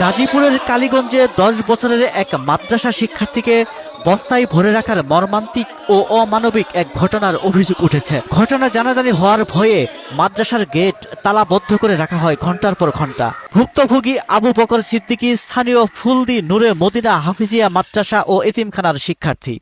গাজীপুরের কালীগঞ্জে 10 বছরের এক মাদ্রাসা শিক্ষার্থীকে বস্তায় ভরে রাখার মর্মান্তিক ও অমানবিক এক ঘটনার অভিযোগ উঠেছে। ঘটনা জানাজানি হওয়ার ভয়ে মাদ্রাসার গেট তালাবদ্ধ করে রাখা হয় ঘন্টার পর ঘন্টা। ভুক্তভোগী আবু বকর সিদ্দিকী স্থানীয় ফুলদি নূরে মদিনা হাফিজিয়া মাদ্রাসা ও এতিমখানার শিক্ষার্থী।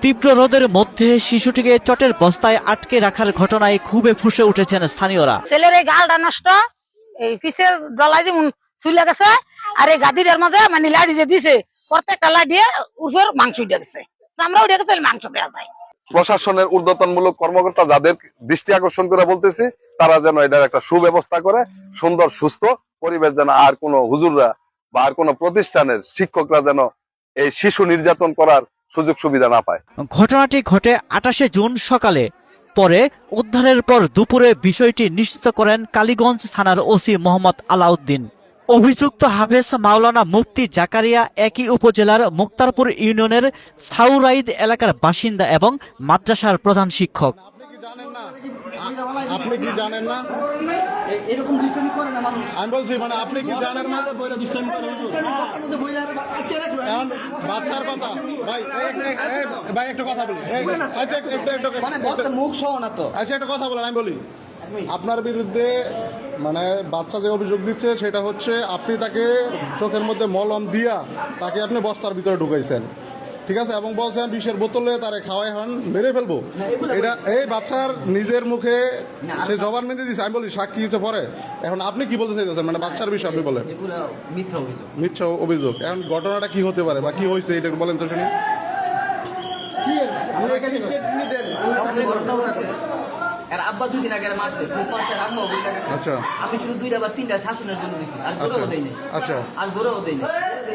তীব্র রোদের মধ্যে শিশুটিকে চটের বস্তায় আটকে রাখার ঘটনায় খুবই ফুঁসে উঠেছেন স্থানীয়রা। ছেলের এই গালটা নষ্ট, এই পিছে ডলাই যেমন চুলে গেছে, আর এই গাদিটার মাঝে মানে লাড়ি যে দিছে প্রত্যেকটা লাড়িয়ে উপর মাংস উঠে গেছে, চামড়া উঠে গেছে, মাংস দেওয়া যায়। প্রশাসনের ঊর্ধ্বতনমূলক কর্মকর্তা যাদের দৃষ্টি আকর্ষণ করে বলতেছি, তারা যেন এটার একটা সুব্যবস্থা করে, সুন্দর সুস্থ পরিবেশ যেন আর কোনো হুজুররা বা আর কোনো প্রতিষ্ঠানের শিক্ষকরা যেন এই শিশু নির্যাতন করার সুযোগ সুবিধা না পায়। ঘটনাটি ঘটে 28 জুন সকালে। পরে উদ্ধারের পর দুপুরে বিষয়টি নিশ্চিত করেন কালীগঞ্জ থানার ওসি মোহাম্মদ আলাউদ্দিন। অভিযুক্ত হাফেজ মাওলানা মুফতি জাকারিয়া একই উপজেলার মুক্তারপুর ইউনিয়নের সাউরাইদ এলাকার বাসিন্দা এবং মাদ্রাসার প্রধান শিক্ষক। আপনি কি জানেন না এরকম দুষ্টামি করে না মানুষ? আমি বলছি মানে আপনি কি জানেন না দুষ্টামি করে এখন বাচ্চার কথা ভাই একটা কথা বলি। আচ্ছা একটা মুখ সহ না তো। আচ্ছা একটা কথা বলেন, আমি বলি আপনার বিরুদ্ধে মানে বাচ্চা যে অভিযোগ দিচ্ছে সেটা হচ্ছে আপনি তাকে চোখের মধ্যে মলম দিয়া তাকে আপনি বস্তার ভিতরে ঢুকাইছেন, ঠিক আছে, এবং বলছেন বিষের বোতলে তারে খাওয়াই হন মেরে ফেলবো। এটা এই বাচ্চার নিজের মুখে সে জবানবন্দি দিচ্ছে। আমি বলি সাক্ষী দিতে পরে। এখন আপনি কি বলতে চাইতেছেন? মানে বাচ্চার বিষয় আপনি বলেন মিথ্যা অভিযোগ। এখন ঘটনাটা কি হতে পারে বা কি হয়েছে এটা বলেন তো শুনি। আব্বা 2 দিন আগে মারছে, আচ্ছা আমি শুধু 2টা বা 3টা শাসনের জন্য দিছি, আর জোরেও দেই নাই। আচ্ছা আর জোরেও দেই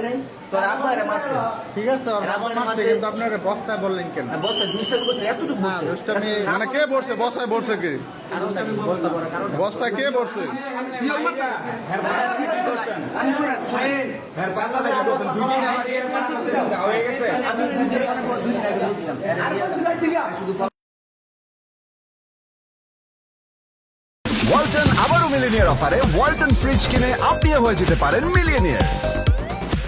নাই তোর আব্বা এর মারছে, ঠিক আছে, আব্বা মারছে, কিন্তু আপনারা বস্তায় বললেন কেন? বস্তা দুষ্টামি করছে, এতটুকু না দুষ্টামি মানে কে বলছে? বস্তায় বলছে কে? বস্তায় কে বলছে? ওয়ালটন আবারও মিলিনিয়ার অফারে ওয়ালটন ফ্রিজ কিনে আপনিও হয়ে যেতে পারেন মিলিয়নিয়ার।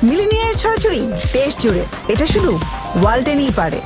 মিলিনিয়ার ছড়াছড়ি দেশ জুড়ে, এটা শুধু ওয়ালটেনই পারে।